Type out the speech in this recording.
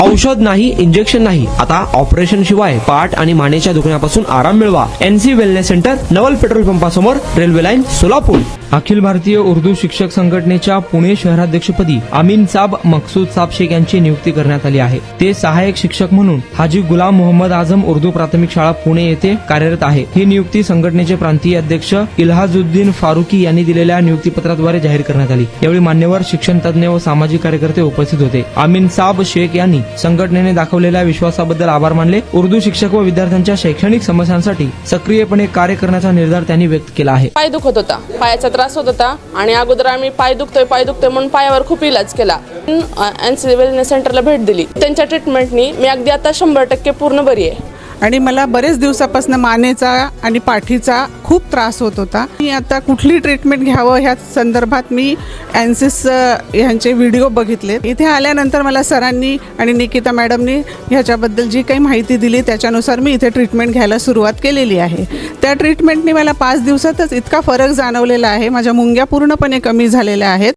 औषध नाही, इंजेक्शन नाही, आता ऑपरेशन शिवाय पाठ आणि मानेच्या दुखण्यापासून आराम मिळवा. NC वेलनेस सेंटर, नवल petrol पंपासमोर, railway line, Solapur. Akhil Bharatiya Urdu शिक्षक संघटनेच्या पुणे शहराध्यक्षपदी अमीन साब मकसूद साब शेख यांची नियुक्ती करण्यात आली आहे. ते सहाय्यक शिक्षक म्हणून हाजी गुलाम मोहम्मद आझम उर्दू प्राथमिक शाळा पुणे येथे कार्यरत आहे. ही नियुक्ती संघटनेचे प्रांतीय अध्यक्ष इल्हाजुद्दीन फारुकी यांनी दिलेल्या नियुक्तीपत्राद्वारे जाहीर करण्यात आली. यावेळी मान्यवर शिक्षण तज्ज्ञ व सामाजिक कार्यकर्ते उपस्थित होते. अमीन साब शेख यांनी संघटनेने दाखवलेल्या विश्वासाबद्दल आभार मानले. उर्दू शिक्षक व विद्यार्थ्यांच्या शैक्षणिक समस्यांसाठी सक्रियपने कार्य करण्याचा निर्धार त्यांनी व्यक्त केला आहे. पाय दुखत होता, पायाचा त्रास होत होता आणि अगोदर आम्ही पाय दुखतोय म्हणून पायावर खूप इलाज केला. NC वेलनेस सेंटरला भेट दिली. त्यांच्या ट्रीटमेंटनी मी अगदी आता 100% पूर्ण बरी आहे. आणि मला बरेच दिवसापासून मानेचा आणि पाठीचा खूप त्रास होत होता. मी आता कुठली ट्रीटमेंट घ्यावं ह्या संदर्भात मी एनसिस ह्यांचे व्हिडिओ बघितले. इथे आल्यानंतर मला सरांनी आणि निकिता मॅडमनी ह्याच्याबद्दल जी काही माहिती दिली त्याच्यानुसार मी इथे ट्रीटमेंट घ्यायला सुरुवात केलेली आहे. त्या ट्रीटमेंटने मला 5 दिवसातच इतका फरक जाणवलेला आहे. माझ्या मुंग्या पूर्णपणे कमी झालेल्या आहेत.